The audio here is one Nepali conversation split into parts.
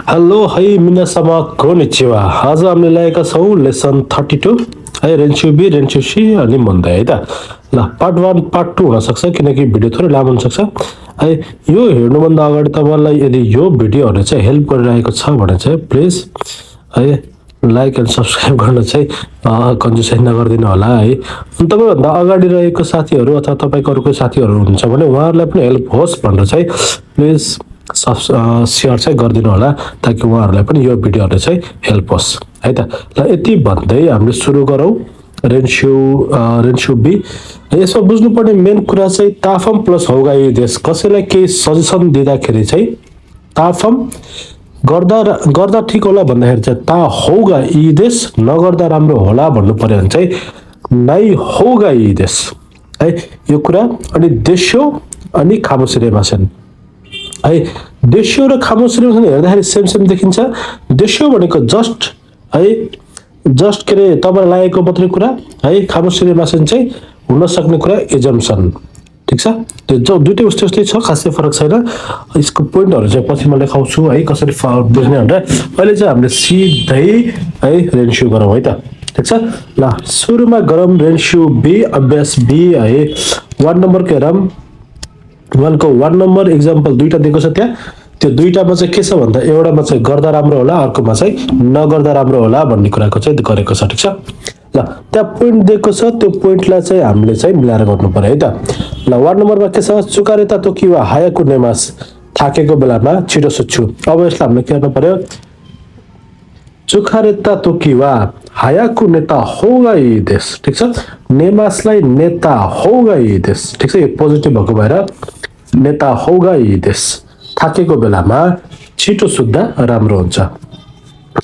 हेलो है मिनासमा कोनिचिवा आज हामीले लिएका छौं लेसन 32 है रेन्सु बी रेन्सु सी अनि मोन्दाई है त ल पार्ट 1 पार्ट 2 हुन सक्छ किनकि भिडियो थोरै लामो हुन सक्छ है यो हेर्नु भन्दा अगाडि तपाईलाई यदि यो भिडियोहरु चाहिँ हेल्प गरिरहेको छ भने चाहिँ प्लिज है लाइक एन्ड सब्स्क्राइब गर्न चाहिँ कन्जुसाइ नगर्दिनु होला है अनि तपाईभन्दा अगाडि रहेको साथीहरु अथवा तपाईको अरुको साथीहरु हुनुहुन्छ भने उहाँहरुलाई पनि हेल्प होस् भनेर चाहिँ प्लिज शेयर चाहिँ गरिदिनु होला ताकि उहाँहरुलाई पनि यो भिडियोहरु चाहिँ हेल्प होस् है त ल यति भन्दै हामीले सुरु गरौं रेन्सु बी यसमा बुझ्नुपर्ने मेन कुरा चाहिँ ताफम प्लस होगा यी देश कसैलाई केही सजेसन दिँदाखेरि चाहिँ ताफम गर्दा ठीक होला भन्दाखेरि चाहिँ ता होगा यी देश नगर्दा राम्रो होला भन्नु पर्यो भने चाहिँ नाइ होगा यी देश है यो कुरा अनि देश्यो अनि खामोसिरेमासेन है देश्यो र खामोसिरेमासेन हेर्दाखेरि सेम देखिन्छ देश्यो भनेको जस्ट के रे तपाईलाई लागेको मात्रै कुरा है खामोसिरेमासेन चाहिँ हुन सक्ने कुरा एजम्पसन ठीक छ त्यो जो दुईटै उस्तै छ खासै फरक छैन यसको पोइन्टहरु चाहिँ पछि म लेखाउँछु है कसरी बुझ्ने भनेर अहिले चाहिँ हामीले सिधै है रेन्सु गरौँ है त ठीक छ ल सुरुमा गरौँ रेन्सु बी अभ्यास बी है 1 नम्बर के हेरौँ 1 को 1 नम्बर एक्जाम्पल दुईटा दिएको छ त्यहाँ त्यो दुईटामा चाहिँ के छ भन्दा एउटामा चाहिँ गर्दा राम्रो होला अर्कोमा चाहिँ नगर्दा राम्रो होला भन्ने कुराको चाहिँ गरेको छ ठीक छ ल त्यहाँ पोइन्ट दिएको छ त्यो पोइन्टलाई चाहिँ हामीले चाहिँ मिलाएर गर्नु पर्यो है त ल 1 नम्बरमा के छ चुकारेता तोकिवा हायाकु नेमास थाकेको बेलामा छिटो सुत्छु अब यसलाई हामीले के गर्नु पर्यो चुकारेता तोकिवा हायाकु नेता होगा यी देश ठीक छ नेमासलाई नेता होगा यी देश ठीक छ यो पोजिटिभ भएको भएर नेता होगा यी देश थाकेको बेलामा छिटो सुत्दा राम्रो हुन्छ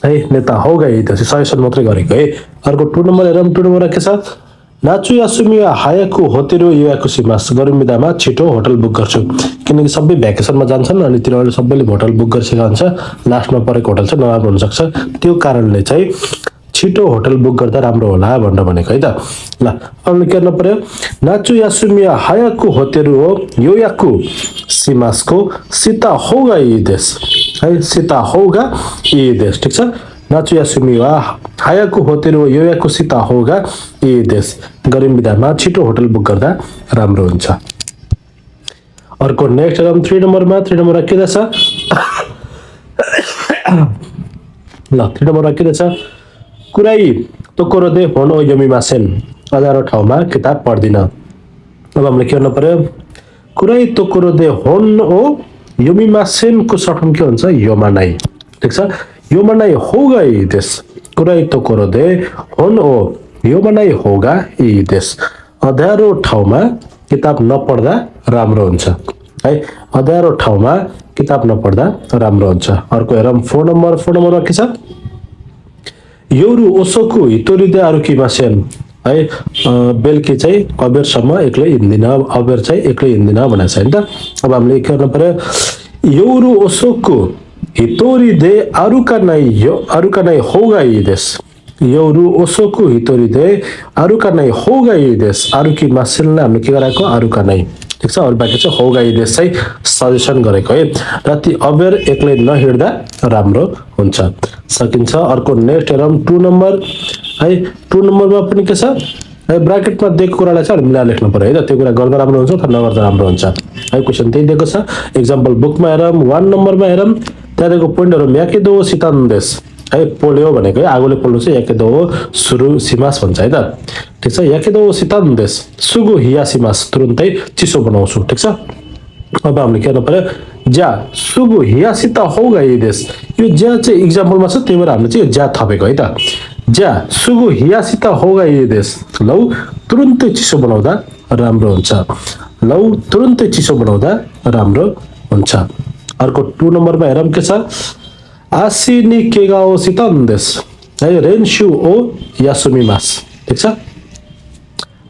है नेता होगा यी देश सजेसन मात्रै गरेको है अर्को 2 नम्बर हेरौँ 2 नम्बर के छ नाचु यासुमिया हायाकु होतेरो याकुसिमास गरमबिदामा छिटो होटल बुक गर्छु किनकि सबै भ्याकेसनमा जान्छन् अनि तिनीहरुले सबैले होटल बुक गरिसकेका हुन्छ लास्टमा परेको होटल चाहिँ नराम्रो हुन सक्छ त्यो कारणले चाहिँ छिटो होटल बुक गर्दा राम्रो होला भनेर भनेको है त ल अब के गर्नु पर्यो नाचु यासुमिया हायाकु होतेरो योयाकु सिमासको सीता होगा यी देश है सीता होगा यी देश ठीक छ नाचु यासुमिया हायाकु होतेरो योयाकु सीता होगा यी देश गरिम विधामा छिटो होटल बुक गर्दा राम्रो हुन्छ अर्को नेक्स्ट हेरौँ 3 नम्बरमा 3 नम्बरमा के छ ल 3 नम्बरमा के छ कुराई तोकोरोदे होनो यमिमासेन अधारो ठाउँमा किताब पढ्दिन अब हामीले के गर्नु पर्यो कुराई तोकोरोदे होनो यमिमासेन को सर्ट के हुन्छ योमानाइ ठीक छ योमानाइ होगा यी देश कुराई तोकोरोदे होनो योमानाइ होगा यी देश अधारो ठाउँमा किताब नपढ्दा राम्रो हुन्छ है अधारो ठाउँमा किताब नपढ्दा राम्रो हुन्छ अर्को हेरौँ 4 नम्बरमा के छ योरु ओसोकु हितोरिदे आरुकिमासेन है बेलकी चाहिँ अबेरसम्म एक्लै हिँड्दिन अबेर चाहिँ एक्लै हिँड्दिन भनेको छ नि त अब हामीले के गर्नु पर्यो योरु ओसोकु हितोरिदे आरुकानाइ होगा यी देश योरु ओसोकु हितोरिदे आरुकानाइ होगा यी देश आरुकिमासेनले हामीले के गराएको आरुकानाइ ठीक छ अरु बाँकी चाहिँ होगा यी देश चाहिँ सजेसन गरेको है राति अबेर एक्लै नहिँड्दा राम्रो हुन्छ सकिन्छ अर्को नेक्स्ट हेरौँ 2 नम्बर है 2 नम्बरमा पनि के छ है ब्र्याकेटमा दिएको कुरालाई चाहिँ मिलाएर लेख्नु पर्यो है त त्यो कुरा गर्दा राम्रो हुन्छ अथवा नगर्दा राम्रो हुन्छ है क्वेशन त्यही दिएको छ एक्जाम्पल बुकमा हेरौँ 1 नम्बरमा हेरौँ त्यहाँ दिएको पोइन्टहरु याकेदो सितान्देश है पोल्यो भनेको है आगोले पोल्नु चाहिँ याकेदो सुरु सिमास भन्छ है त ठीक छ याकेदो सितान्देश सुगु हियासिमास तुरुन्तै चिसो बनाउँछु ठीक छ अब हामीले के गर्नु पर्यो ज्या सुगु हियासिता होगा यी देश यो ज्या चाहिँ एक्जाम्पलमा छ त्यही भएर हामीले चाहिँ यो ज्या थपेको है त ज्या सुगु हियासिता होगा यी देश लौ तुरुन्तै चिसो बनाउँदा राम्रो हुन्छ लौ तुरुन्तै चिसो बनाउँदा राम्रो हुन्छ अर्को 2 नम्बरमा हेरौँ के छ आसिनी केगाओ सितान्देश है रेन्स्यू ओ यासुमिमास ठीक छ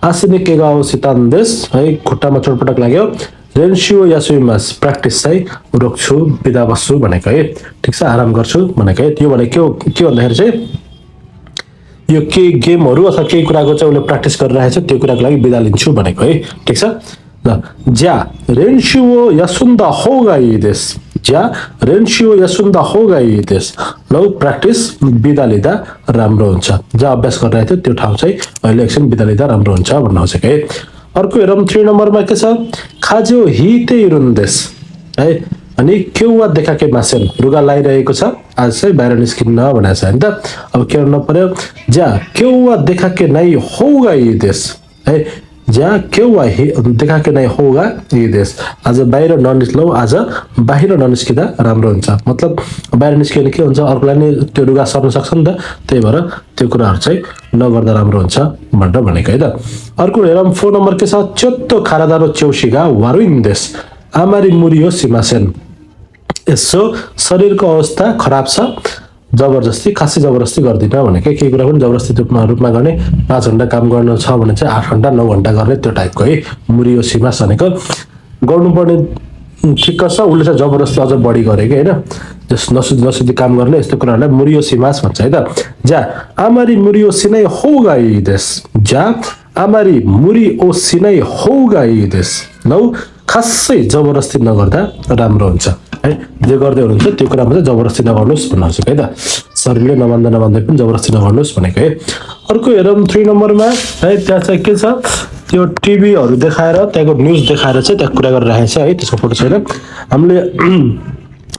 आसिनी केगाओ सितान्देश है खुट्टामा चोटपटक लाग्यो रेन्स्यू यासुमिमास प्र्याक्टिस चाहिँ रोक्छु बिदा बस्छु भनेको है ठीक छ आराम गर्छु भनेको है त्यो भनेको के भन्दाखेरि चाहिँ यो के गेमहरु अथवा केही कुराको चाहिँ उले प्र्याक्टिस गरिरहेछ त्यो कुराको लागि बिदा लिन्छु भनेको है ठीक छ ल ज्या रेन्स्यू यासुन्दा होगा यी देश ज्या रेन्स्यू यसुन्दा होगा यी देश लौ प्र्याक्टिस बिदा लिँदा राम्रो हुन्छ जहाँ अभ्यास गरिरहेको थियो त्यो ठाउँ चाहिँ अहिले एकछिन बिदा लिँदा राम्रो हुन्छ भन्नु खोजेको है अर्को हेरौँ 3 नम्बरमा के छ खाजो हिते इरुन्देस है अनि केउवा देखाके मासेन रुगा लागिरहेको छ आज चाहिँ बाहिर निस्किन्न भनेको छ हैन त अब के गर्नु पर्यो ज्या केउवा देखाके नै होगा यी देश है ज्या केउवा देखाके नै होगा यी देश आज बाहिर ननिस्कलौ आज बाहिर ननिस्किदा राम्रो हुन्छ मतलब बाहिर निस्किने के हुन्छ अर्कोलाई नि त्यो रुगा सर्न सक्छ नि त त्यही भएर त्यो कुराहरु चाहिँ नगर्दा राम्रो हुन्छ भनेर भनेको है त अर्को हेरौँ 4 नम्बर के छ चोत्तो खारादारो चौशीगा वारुइन्देस आमारी मुरियो सिमासेन यसो शरीरको अवस्था खराब छ जबरजस्ती खासै जबरजस्ती गर्दिन भनेको के कुरा पनि जबरजस्ती रूपमा गर्ने 5 घण्टा काम गर्न छ भने चाहिँ 8 घण्टा 9 घण्टा गर्ने त्यो टाइपको है मुरियो सिमास भनेको गर्नुपर्ने ठिक्क छ उले चाहिँ जबरजस्ती अझ बढी गरेको हैन जस नसुदी काम गर्ने यस्तो कुराहरुलाई मुरियो सिमास भन्छ है त जा आमारी मुरियो सिनै होगा यी देश जा आमारी मुरियो सिनै होगा यी देश नौ खासै जबरजस्ती नगर्दा राम्रो हुन्छ है जे गर्दै हुनुहुन्छ त्यो कुरामा चाहिँ जबरजस्ती नगर्नुस् भन्नुहुन्छ है त शरीरले नमान्दै पनि जबरजस्ती नगर्नुस् भनेको है अर्को हेरौँ 3 नम्बरमा है त्यहाँ चाहिँ के छ त्यो टिभीहरु देखाएर त्यहाँको न्यूज देखाएर चाहिँ त्यहाँ कुरा गरिरहेको छ है त्यसको फोटो छैन हामीले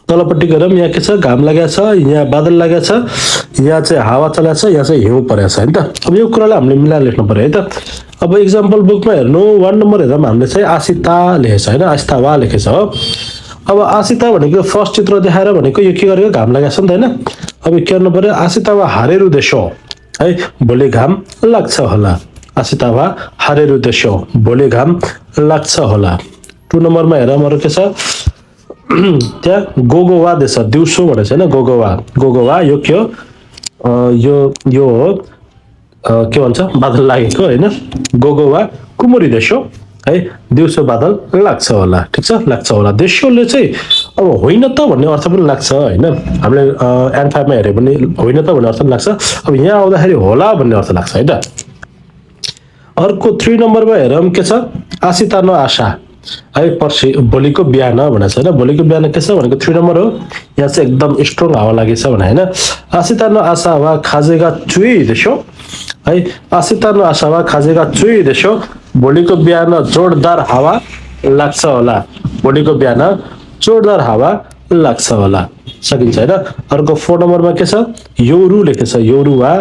तलपट्टि गरौँ यहाँ के छ घाम लागेको छ यहाँ बादल लागेको छ यहाँ चाहिँ हावा चलेको छ यहाँ चाहिँ हिउँ परेको छ हैन त अब यो कुरालाई हामीले मिलाएर लेख्नु पर्यो है त अब एक्जाम्पल बुकमा हेर्नु 1 नम्बर हेरौँ हामीले चाहिँ आसिता लेखेछ हैन आस्तावा लेखेछ हो अब आसिता भनेको फर्स्ट चित्र देखाएर भनेको यो के गरेको घाम लागेको छ नि त हैन अब के गर्नु पर्यो आसितावा हारेरु देशो है भोलि घाम लाग्छ होला आसितावा हारेरु देशो भोलि घाम लाग्छ होला 2 नम्बरमा हेरौँ अरु के छ त्यहाँ गोगोवा देश दिउँसो भनेको छ हैन गोगोवा यो के हो यो हो के भन्छ बादल लागेको हैन गोगोवा कुमरी देश हो है दिउँसो बादल लाग्छ होला ठीक छ लाग्छ होला देशले चाहिँ अब होइन त भन्ने अर्थ पनि लाग्छ हैन हामीले N5 मा हेरे पनि होइन त भन्ने अर्थ पनि लाग्छ अब यहाँ आउँदाखेरि होला भन्ने अर्थ लाग्छ है त अर्को 3 नम्बरमा हेरौँ के छ आसिता न आशा है पर्सि भोलिको बिहान भनेको छ हैन भोलिको बिहान के छ भनेको 3 नम्बर हो यहाँ चाहिँ एकदम स्ट्रङ हावा लागेछ भने हैन आसिता न आशा वा खाजेगा चुई देशो है आसिता न आशा वा खाजेगा चुई देशो भोलिको बिहान जोरदार हावा लाग्छ होला भोलिको बिहान जोरदार हावा लाग्छ होला सकिन्छ हैन अर्को 4 नम्बरमा के छ योरु लेखेछ योरुवा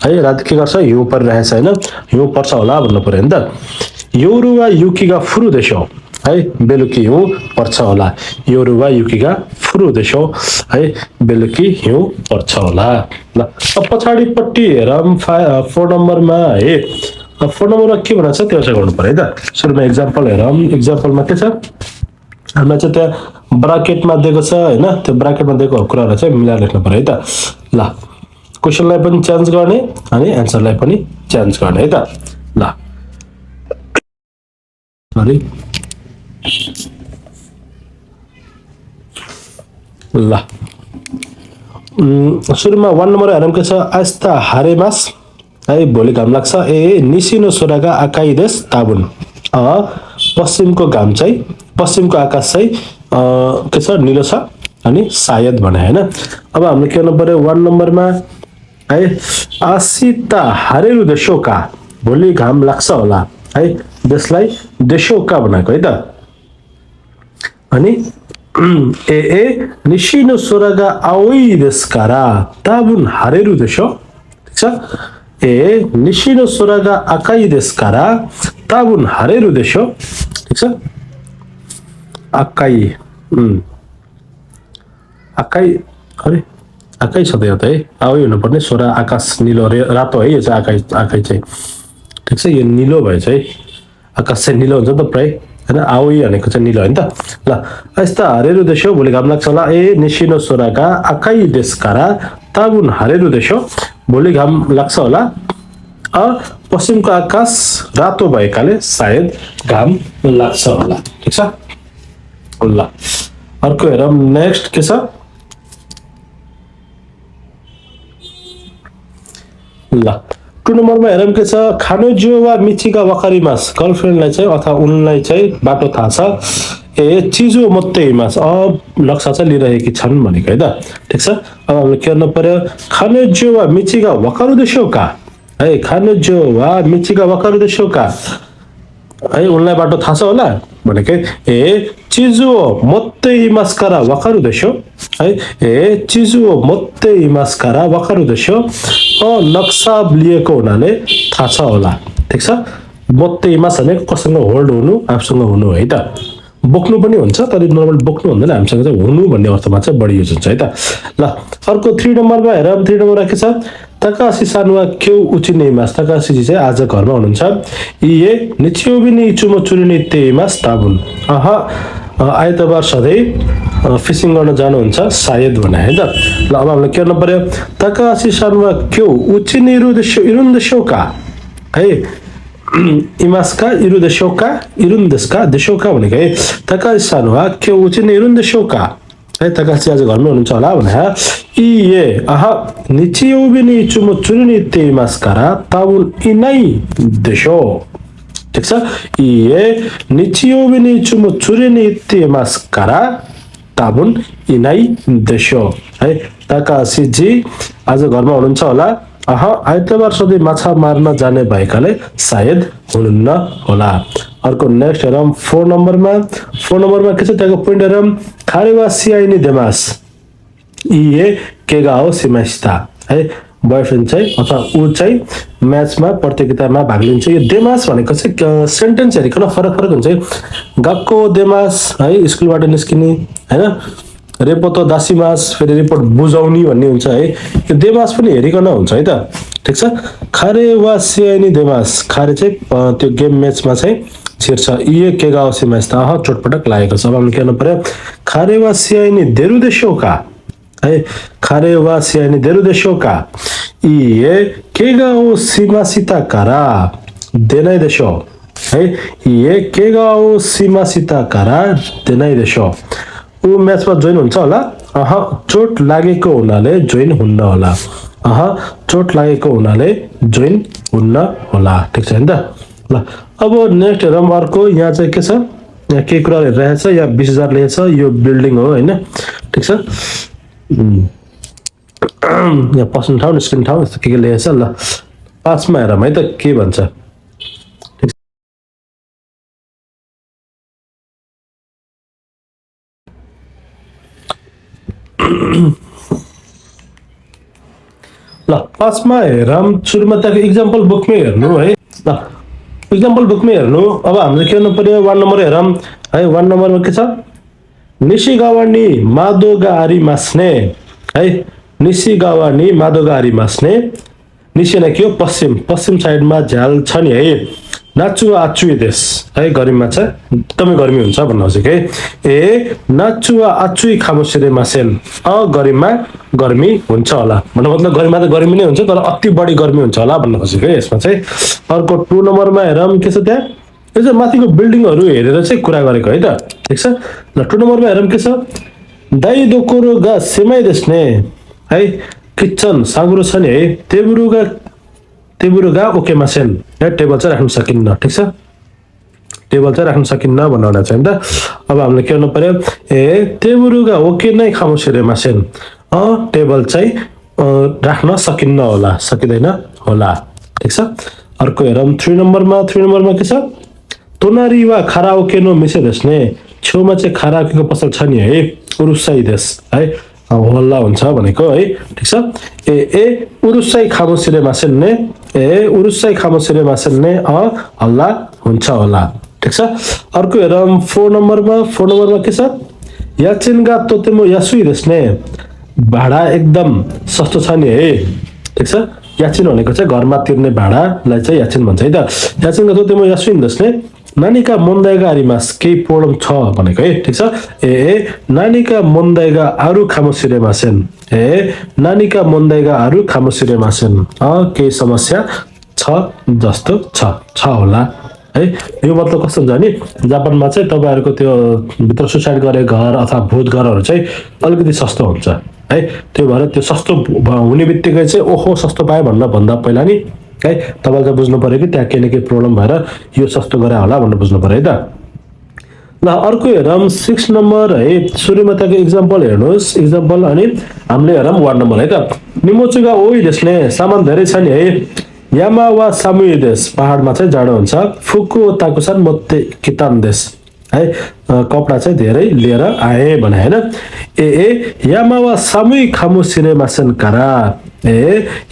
है रात के गर्छ हिउँ परिरहेछ हैन हिउँ पर्छ होला भन्नु पर्यो नि त योरुवा युकीगा फुरु देशो है बेलुकी हिउँ पर्छ होला योरुवा युकीगा फुरु देशो है बेलुकी हिउँ पर्छ होला ल अब पछाडीपट्टि हेरौँ 4 नम्बरमा है 4 नम्बरमा के भनेको छ त्यो चाहिँ गर्नु पर्यो है त सुरुमा एक्जाम्पल हेरौँ एक्जाम्पलमा के छ हामीलाई चाहिँ त्यहाँ ब्राकेटमा दिएको छ हैन त्यो ब्राकेटमा दिएको कुराहरु चाहिँ मिलाएर लेख्नु पर्यो है त ल क्वेशनलाई पनि चेन्ज गर्ने अनि आन्सरलाई पनि चेन्ज गर्ने है त ल सरी ल सुरुमा 1 नम्बर हेरौँ के छ आस्ता हारेमास है भोलि घाम लाग्छ ए निसिनो सोरागा आकाई देश ताबुन पश्चिमको घाम चाहिँ पश्चिमको आकाश चाहिँ के छ निलो छ अनि सायद भने हैन अब हामीले के गर्नु पर्यो 1 नम्बरमा है आसिता हारेरु देशोका भोलि घाम लाग्छ होला है देशलाई देशोका भनेको है त अनि ए निशिनो सोरागा आoi desu kara tabun hareru desho ठीक छ ए निशिनो सोरागा आकाई desu kara tabun hareru desho ठीक छ आकाई आकाई अरे आकाई छ त यो त है आoi हुनु पर्ने सोरा आकाश निलो रातो है यो चाहिँ आकाई चाहिँ ठीक छ यो निलो भए चाहिँ आकाश चाहिँ निलो हुन्छ त प्राय हैन आoi भनेको चाहिँ निलो हैन त ल यस्ता हारेरु देशो भोलि घाम लाग्छ होला ए निशिनो सोरागा आकाई देश कारा ताबुन हारेरु देशो भोलि घाम लाग्छ होला पश्चिमको आकाश रातो भएकाले सायद घाम लाग्छ होला ठीक छ ल अर्को हेरौँ नेक्स्ट के छ ल 2 नम्बरमा हेरौँ के छ खानोजो वा मिचिगा वाकारिमास गर्लफ्रेन्डलाई चाहिँ अथवा उनलाई चाहिँ बाटो थाहा छ ए चिजो मत्तै इमास नक्सा चाहिँ लिइरहेकी छन् भनेको है त ठिक छ अब हामीले के गर्नु पर्यो खानुजो वा मिचिगा वकारु देशौका है खानुजो वा मिचिगा वकारु देशौका है उनलाई बाटो थाहा छ होला भनेकै ए चिजो मत्तै इमास्कारा वकारु देशो है ए चिजो मत्तै इमास्कारा वकारु देशो नक्सा लिएको हुनाले थाहा छ होला ठिक छ मत्तै इमास भनेको कसँग होल्ड हुनु आफूसँग हुनु है त बोक्नु पनि हुन्छ तर नर्मल बोक्नु भन्दैन हामीसँग चाहिँ हुनु भन्ने अर्थमा चाहिँ बढी युज हुन्छ है त ल अर्को 3 नम्बरमा हेर 3 नम्बर के छ तकासी सानुवा क्यौ उचिने इमास तकासी चाहिँ आज घरमा हुनुहुन्छ इए निचियोबिनी इचुमो चुरिने तेइमास ताबुन आइतबार सधैँ फिसिङ गर्न जानुहुन्छ सायद भने है त ल अब हामीले के गर्नु पर्यो तकासी सानुवा क्यौ उचिने इरुन्देशौका है इमास्का इरुन्देशका देशौका भनेको है तकासी सानुवा क्यौ उचिने इरुन्देशौका है तकासी आज घरमै हुनुहुन्छ होला भने इए निचियोबिनी इचुमो चुरिने तेइमास्कारा ताबुन इनाई देशो ठिक छ इए निचियोबिनी इचुमो चुरिने तेइमास्कारा ताबुन इनाई देशो है तकासी जी आज घरमा हुनुहुन्छ होला आइतबार सधैँ माछा मार्न जाने भएकाले सायद हुनुहुन्न होला अर्को नेक्स्ट हेरौँ 4 नम्बरमा के छ त्यहाँको पोइन्ट हेरौँ खारेवा सिआइनी देमास इए केगा हो सिमास्ता है बोयफ्रेन्ड चाहिँ अथवा ऊ चाहिँ म्याचमा प्रतियोगितामा भाग लिन्छ यो देमास भनेको चाहिँ सेन्टेन्स हेरिकन फरक फरक हुन्छ गक्को देमास है स्कुलबाट निस्किने हैन रेपोतो दासीमास फेरि रिपोर्ट बुझाउनी भन्ने हुन्छ है यो देमास पनि हेरिकन हुन्छ है त ठिक छ खारे वा सिआइनी देमास खारे चाहिँ त्यो गेम म्याचमा चाहिँ छिर्छ इए केगा हो सिमास्ता चोटपटक लागेको छ अब हामीले के गर्नु पर्यो खारे वा सिआइनी देरु देशौका है खारे वा सिआइनी देरु देशौका इए केगा हो सिमासिता कारा देनाइ देशो है इए केगा हो सिमासिता कारा देनाइ देशो ऊ म्याचमा जोइन हुन्छ होला चोट लागेको हुनाले जोइन हुन्न होला चोट लागेको हुनाले जोइन हुन्न होला ठिक छ नि त ल अब नेक्स्ट हेरौँ अर्को यहाँ चाहिँ के छ यहाँ के कुरा हेरिरहेछ यहाँ 20,000 लेखेछ यो बिल्डिङ हो हैन ठिक छ यहाँ पस्ने ठाउँ निस्किने ठाउँ यस्तो के लेखेछ ल 5 मा हेरौँ है त के भन्छ ल 5 मा हेरौँ सुरुमा त्यहाँको इक्जाम्पल बुकमै हेर्नु है ल इक्जाम्पल बुकमै हेर्नु अब हामीले के गर्नु पर्यो 1 नम्बर हेरौँ है 1 नम्बरमा के छ निशिगावा नि मादोगा आरी मास्ने है निशिगावा नि मादोगा आरी मास्ने निशी ने के हो पश्चिम साइडमा झ्याल छ नि है नाचु आचुई देश है गर्मीमा चाहिँ एकदमै गर्मी हुन्छ भन्नु खोजेको है ए नाचु आचुई खामोसिरे मासेन गर्मीमा गर्मी हुन्छ होला भन्नु मतलब गर्मीमा त गर्मी नै हुन्छ तर अति बढी गर्मी हुन्छ होला भन्नु खोजेको है यसमा चाहिँ अर्को 2 नम्बरमा हेरौँ के छ त्यहाँ यो चाहिँ माथिको बिल्डिङहरू हेरेर चाहिँ कुरा गरेको है त ठिक छ ल 2 नम्बरमा हेरौँ के छ दाइ दोकोरो गा सेमाइ देशने है किचन साँगुरो छ नि है तेबुरुगा ओके मासेन है टेबल चाहिँ राख्न सकिन्न ठिक छ टेबल चाहिँ राख्न सकिन्न भन्नु चाहिँ त अब हामीले के गर्नु पर्यो ए तेबुरुगा ओके नै खामोसिरे मासेन टेबल चाहिँ राख्न सकिन्न होला सकिँदैन होला ठिक छ अर्को हेरौँ 3 नम्बरमा के छ तोनारी वा खाराओके नो मिसे देशने छेउमा चाहिँ खाराओकेको पसल छ नि है उरुसाई देश है हल्ला हुन्छ भनेको है ठिक छ ए उरुसाई खामोसिरे मासेन्ने उरुसाई खामोसिरे मासेन्ने हल्ला हुन्छ होला ठिक छ अर्को हेरौँ 4 नम्बरमा के छ याचिनगा तोतेमो यासुई देशने भाडा एकदम सस्तो छ नि है ठिक छ याचिन भनेको चाहिँ घरमा तिर्ने भाडालाई चाहिँ याचिन भन्छ है त याचिनगा तोतेमो यासुई देशने नानीका मोन्दाइगा आरिमास केही प्रब्लम छ भनेको है ठिक छ नानीका मोन्दाइगा आरु खामोसिरे मासेन नानीका मोन्दाइगा आरु खामोसिरे मासेन केही समस्या छ जस्तो छ होला है यो मतलब कस्तो हुन्छ नि जापानमा चाहिँ तपाईहरुको त्यो भित्र सुसाइड गरे घर अथवा भूत घरहरु चाहिँ अलिकति सस्तो हुन्छ है त्यो भएर त्यो सस्तो हुने बित्तिकै चाहिँ ओहो सस्तो पाए भन्दा पहिला नि है तपाईले चाहिँ बुझ्नु पर्यो कि त्यहाँ केही न केही प्रब्लम भएर यो सस्तो गरे होला भनेर बुझ्नु पर्यो है त ल अर्को हेरौँ 6 नम्बर है सुरुमा त्यहाँको इक्जाम्पल हेर्नुहोस् इक्जाम्पल अनि हामीले हेरौँ 1 नम्बर है त निमोचुगा ओइ देशले सामान धेरै छ नि है यामा वा सामुई देश पहाडमा चाहिँ जाडो हुन्छ फुकु ताकुसान मोत्ते कितान देश है कपडा चाहिँ धेरै लिएर आए भने हैन ए यामावा सामुई खामुसिरे मासेन कारा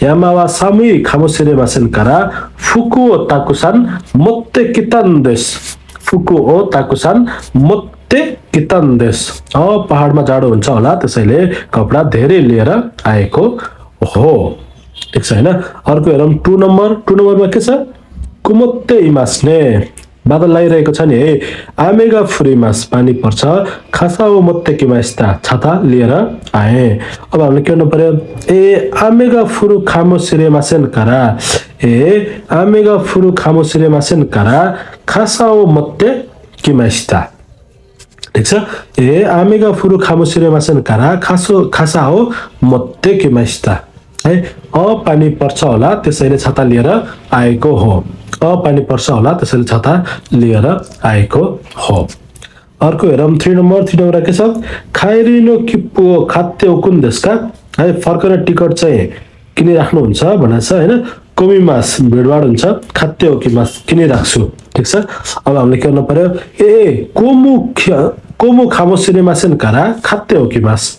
यामावा सामुई खामुसिरे मासेन कारा फुकु ताकुसान मोत्ते कितान देश फुकु ओ ताकुसान मोत्ते कितान देश पहाडमा जाडो हुन्छ होला त्यसैले कपडा धेरै लिएर आएको हो ठीक छ हैन अर्को हेरौँ 2 नम्बरमा के छ कुमोत्ते इमास्ने बादल लागिरहेको छ नि है आमेगा फुरिमास पानी पर्छ खासाओ मोत्ते किमास्ता छाता लिएर आए अब हामीले के गर्नु पर्यो ए आमेगा फुरु खामोसिरे मासेन कारा आमेगा फुरु खामोसिरे मासेन कारा खासाओ मोत्ते किमास्ता ठीक छ ए आमेगा फुरु खामोसिरे मासेन कारा खासाओ मोत्ते किमास्ता है पानी पर्छ होला त्यसैले छाता लिएर आएको हो पानी पर्छ होला त्यसैले छाता लिएर आएको हो अर्को हेरौँ 3 नम्बर के छ खाइरिनो किप्पो खाद्य कुन देशका है फर्केर टिकट चाहिँ किनिराख्नु हुन्छ भनेको छ हैन कोमिमास भिडभाड हुन्छ खाद्य किमास किनिराख्छु ठीक छ अब हामीले के गर्नु पर्यो ए कोमु खामोसिरे मासेन कारा खाद्य किमास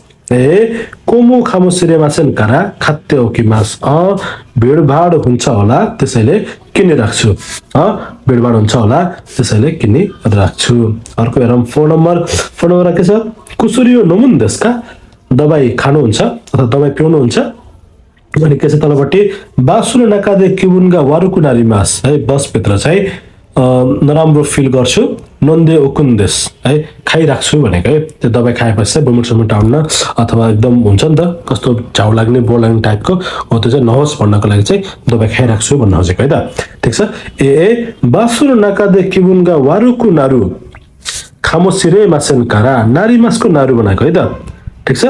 कोमु खामुसिरे मासेन कारा खाद्य किमास भिडभाड हुन्छ होला त्यसैले किनिराख्छु भिडभाड हुन्छ होला त्यसैले किनिराख्छु अर्को हेरौँ 4 नम्बर के छ कुसुरियो नमुन देशका दबाई खानुहुन्छ अथवा दबाई पिउनुहुन्छ अनि के छ तलपट्टि बासुनो नाकादे किबुनगा वारुकु नारीमास है बसभित्र चाहिँ नराम्रो फिल गर्छु नन्दे ओकुन्देश है खाइराख्छु भनेको है त्यो दबाई खाएपछि चाहिँ बुमुट आउन अथवा एकदम हुन्छ नि त कस्तो झाउ लाग्ने बोर लाग्ने टाइपको हो त्यो चाहिँ नहोस् भन्नको लागि चाहिँ दबाई खाइराख्छु भन्न खोजेको है त ठीक छ ए बासुनो नाकादे किबुनगा वारुकु नारु खामोसिरे मासेन कारा नारी मासको नारु भनेको है त ठीक छ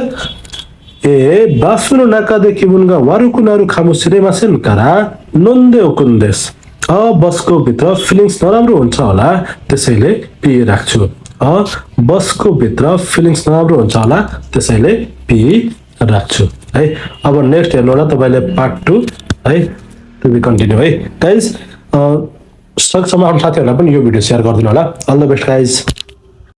ए बासुनो नाकादे किबुनगा वारुकु नारु खामोसिरे मासेन कारा नन्दे ओकुन्देश बसको भित्र फिलिङ्स नराम्रो हुन्छ होला त्यसैले पिइराख्छु बसको भित्र फिलिङ्स नराम्रो हुन्छ होला त्यसैले पिइराख्छु है अब नेक्स्ट हेर्नु होला तपाईले पार्ट 2 है टु बी कन्टिन्यू है गाइस सकेसम्म आफ्नो साथीहरुलाई पनि यो भिडियो शेयर गरिदिनु होला अल द बेस्ट गाइस